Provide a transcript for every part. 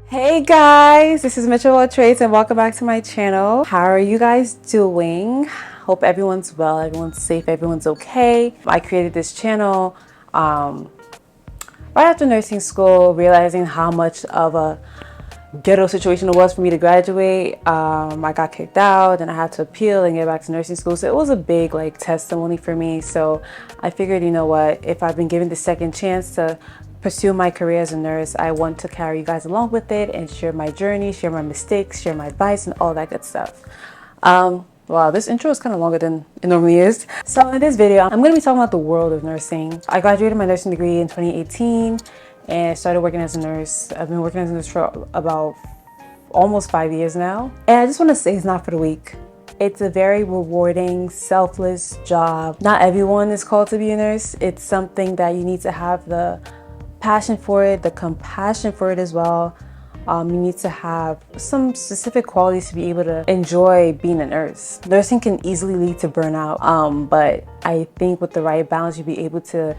Hey guys, this is Mitchell Trades and welcome back to my channel. How are you guys doing? Hope everyone's well, everyone's safe, everyone's okay. I created this channel right after nursing school, realizing how much of a ghetto situation it was for me to graduate. I got kicked out and I had to appeal and get back to nursing school. So it was a big testimony for me. So I figured, you know what, if I've been given the second chance to pursue my career as a nurse, I want to carry you guys along with it and share my journey, share my mistakes, share my advice and all that good stuff. Wow, this intro is kind of longer than it normally is. So in this video, I'm going to be talking about the world of nursing. I graduated my nursing degree in 2018 and started working as a nurse. I've been working as a nurse for about almost 5 years now. And I just want to say it's not for the weak. It's a very rewarding, selfless job. Not everyone is called to be a nurse. It's something that you need to have the passion for it, the compassion for it as well. You need to have some specific qualities to be able to enjoy being a nurse. Nursing can easily lead to burnout, but I think with the right balance, you'll be able to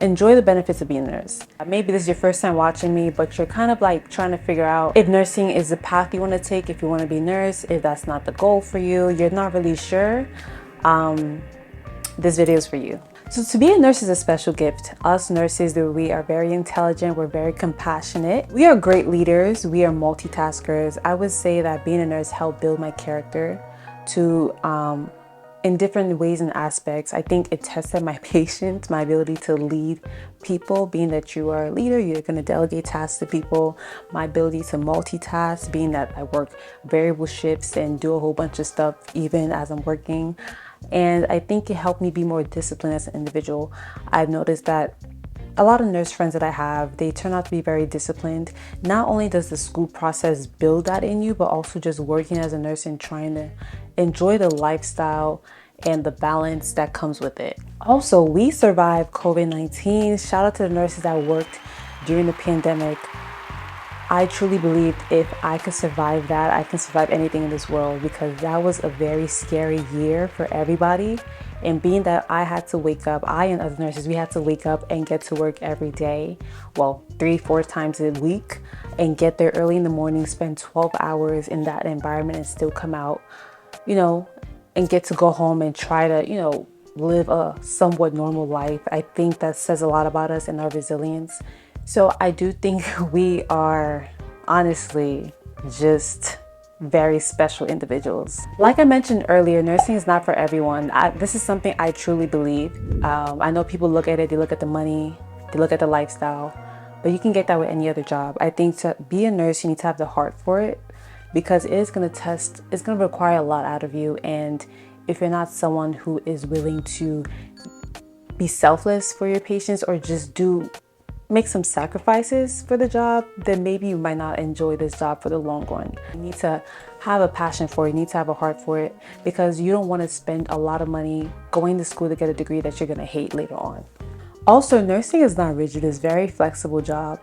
enjoy the benefits of being a nurse. Maybe this is your first time watching me, but you're kind of trying to figure out if nursing is the path you want to take, if you want to be a nurse, if that's not the goal for you, you're not really sure. This video is for you. So to be a nurse is a special gift. Us nurses, we are very intelligent, we're very compassionate. We are great leaders, we are multitaskers. I would say that being a nurse helped build my character to in different ways and aspects. I think it tested my patience, my ability to lead people, being that you are a leader, you're going to delegate tasks to people, my ability to multitask, being that I work variable shifts and do a whole bunch of stuff even as I'm working. And I think it helped me be more disciplined as an individual. I've noticed that a lot of nurse friends that I have, they turn out to be very disciplined. Not only does the school process build that in you, but also just working as a nurse and trying to enjoy the lifestyle and the balance that comes with it. Also, we survived COVID-19. Shout out to the nurses that worked during the pandemic. I truly believed if I could survive that, I can survive anything in this world, because that was a very scary year for everybody. And being that I had to wake up, I and other nurses, we had to wake up and get to work every day, well, 3-4 times a week, and get there early in the morning, spend 12 hours in that environment and still come out, and get to go home and try to, live a somewhat normal life. I think that says a lot about us and our resilience. So I do think we are honestly just very special individuals. Like I mentioned earlier, nursing is not for everyone. This is something I truly believe. I know people look at it, they look at the money, they look at the lifestyle, but you can get that with any other job. I think to be a nurse, you need to have the heart for it, because it's going to require a lot out of you. And if you're not someone who is willing to be selfless for your patients or just make some sacrifices for the job, then maybe you might not enjoy this job for the long run. You need to have a passion for it, you need to have a heart for it, because you don't want to spend a lot of money going to school to get a degree that you're going to hate later on. Also, nursing is not rigid, it's a very flexible job.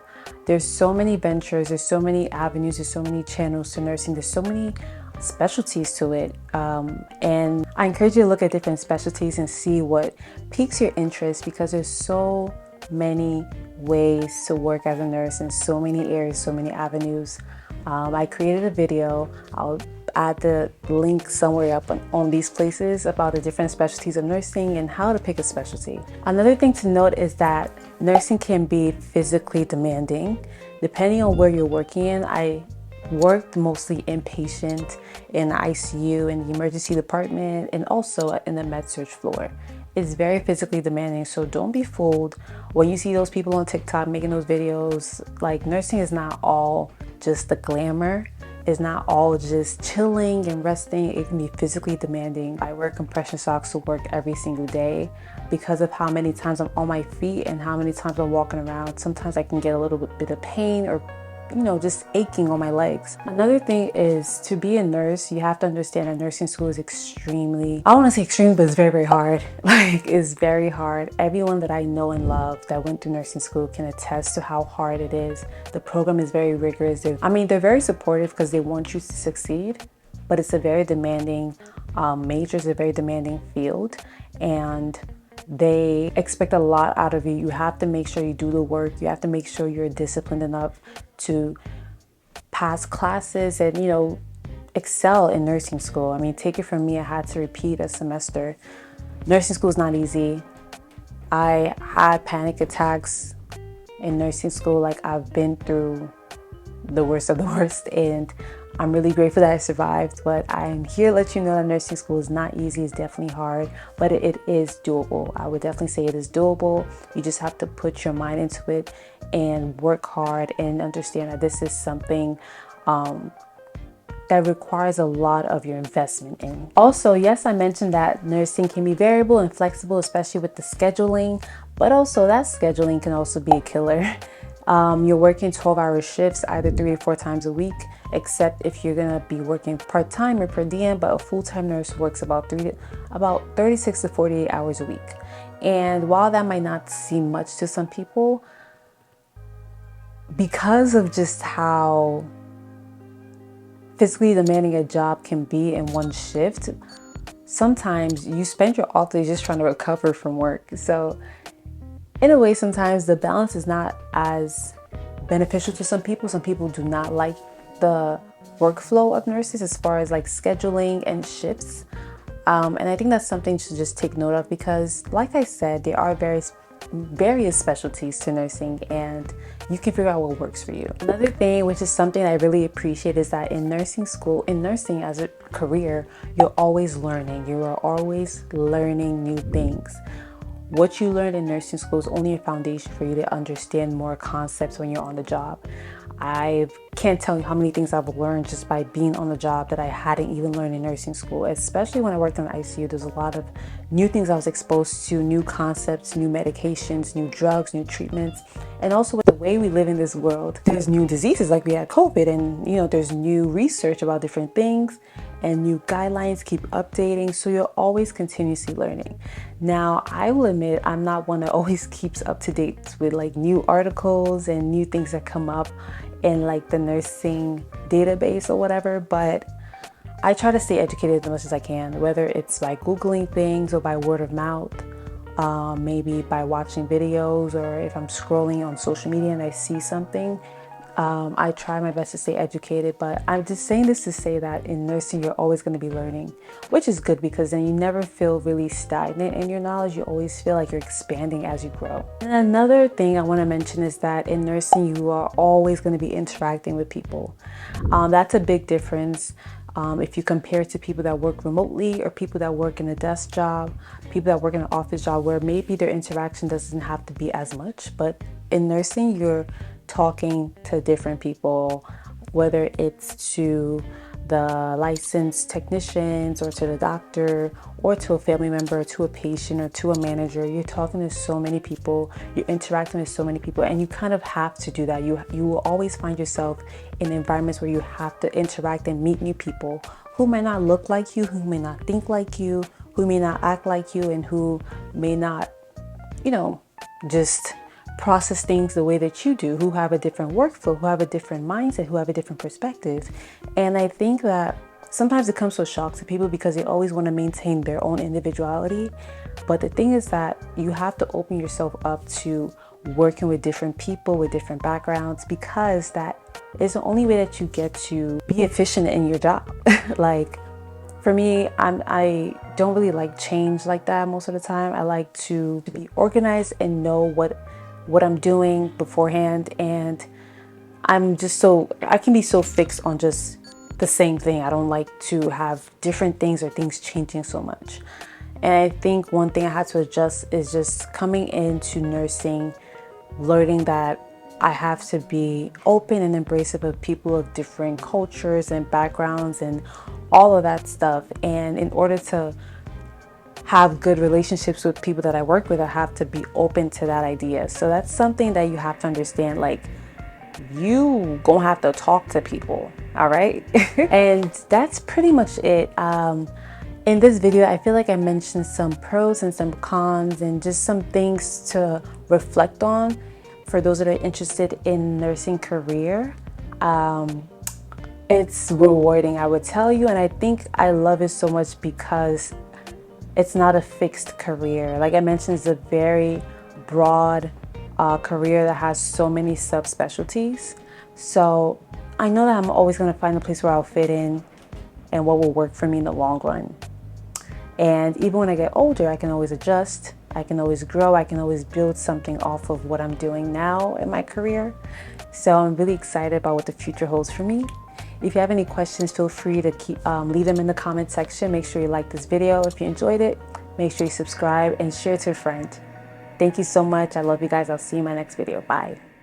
There's so many ventures, there's so many avenues, there's so many channels to nursing, there's so many specialties to it. And I encourage you to look at different specialties and see what piques your interest, because there's so many ways to work as a nurse in so many areas, so many avenues. I created a video. I'll add the link somewhere up on these places about the different specialties of nursing and how to pick a specialty. Another thing to note is that nursing can be physically demanding. Depending on where you're working in, I worked mostly inpatient, in the ICU, in the emergency department, and also in the med-surg floor. It's very physically demanding, so don't be fooled when you see those people on TikTok making those videos. Like, nursing is not all just the glamour. It's not all just chilling and resting. It can be physically demanding. I wear compression socks to work every single day because of how many times I'm on my feet and how many times I'm walking around. Sometimes I can get a little bit of pain or just aching on my legs. Another thing is, to be a nurse, you have to understand that nursing school is extremely, I don't want to say extreme, but it's very, very hard. It's very hard. Everyone that I know and love that went through nursing school can attest to how hard it is. The program is very rigorous. They're very supportive because they want you to succeed, but it's a very demanding major, it's a very demanding field, and they expect a lot out of you. You have to make sure you do the work. You have to make sure you're disciplined enough to pass classes and, excel in nursing school. I mean, take it from me, I had to repeat a semester. Nursing school is not easy. I had panic attacks in nursing school. Like, I've been through the worst of the worst, and I'm really grateful that I survived. But I'm here to let you know that nursing school is not easy. It's definitely hard, but it is doable. I would definitely say it is doable. You just have to put your mind into it and work hard and understand that this is something that requires a lot of your investment in. Also, yes, I mentioned that nursing can be variable and flexible, especially with the scheduling, but also that scheduling can also be a killer. You're working 12-hour shifts either 3 or 4 times a week, except if you're gonna be working part-time or per diem, but a full-time nurse works about 36 to 48 hours a week. And while that might not seem much to some people, because of just how physically demanding a job can be in one shift, sometimes you spend your off days just trying to recover from work. So in a way, sometimes the balance is not as beneficial to some people. Some people do not like the workflow of nurses as far as like scheduling and shifts. And I think that's something to just take note of, because like I said, there are various specialties to nursing, and you can figure out what works for you. Another thing, which is something I really appreciate, is that in nursing school, in nursing as a career, you're always learning. You are always learning new things. What you learn in nursing school is only a foundation for you to understand more concepts when you're on the job. I can't tell you how many things I've learned just by being on the job that I hadn't even learned in nursing school. Especially when I worked in the ICU, there's a lot of new things I was exposed to, new concepts, new medications, new drugs, new treatments. And also with the way we live in this world, there's new diseases like we had COVID, and there's new research about different things, and new guidelines keep updating. So you're always continuously learning. Now, I will admit I'm not one that always keeps up to date with like new articles and new things that come up in like the nursing database or whatever, but I try to stay educated as much as I can, whether it's by Googling things or by word of mouth, maybe by watching videos, or if I'm scrolling on social media and I see something. I try my best to stay educated, but I'm just saying this to say that in nursing, you're always going to be learning, which is good, because then you never feel really stagnant in your knowledge. You always feel like you're expanding as you grow. And another thing I want to mention is that in nursing, you are always going to be interacting with people. That's a big difference. If you compare it to people that work remotely, or people that work in a desk job, people that work in an office job, where maybe their interaction doesn't have to be as much. But in nursing, you're talking to different people, whether it's to the licensed technicians, or to the doctor, or to a family member, or to a patient, or to a manager. You're talking to so many people, you're interacting with so many people, and you kind of have to do that. You will always find yourself in environments where you have to interact and meet new people who may not look like you, who may not think like you, who may not act like you, and who may not, just process things the way that you do, who have a different workflow, who have a different mindset, who have a different perspective. And I think that sometimes it comes to a shock to people, because they always want to maintain their own individuality. But the thing is that you have to open yourself up to working with different people with different backgrounds, because that is the only way that you get to be efficient in your job. Like, for me, I don't really like change like that most of the time. I like to be organized and know what I'm doing beforehand, and I can be so fixed on just the same thing. I don't like to have different things or things changing so much. And I think one thing I had to adjust is just coming into nursing, learning that I have to be open and embracive of people of different cultures and backgrounds and all of that stuff. And in order to have good relationships with people that I work with, I have to be open to that idea. So that's something that you have to understand. Like, you gonna have to talk to people, all right? And that's pretty much it. In this video, I feel like I mentioned some pros and some cons, and just some things to reflect on for those that are interested in nursing career. It's rewarding, I would tell you, and I think I love it so much because it's not a fixed career. Like I mentioned, it's a very broad career that has so many subspecialties. So I know that I'm always going to find a place where I'll fit in and what will work for me in the long run. And even when I get older, I can always adjust, I can always grow, I can always build something off of what I'm doing now in my career. So I'm really excited about what the future holds for me. If you have any questions, feel free to leave them in the comment section. Make sure you like this video. If you enjoyed it, make sure you subscribe and share it to a friend. Thank you so much. I love you guys. I'll see you in my next video. Bye.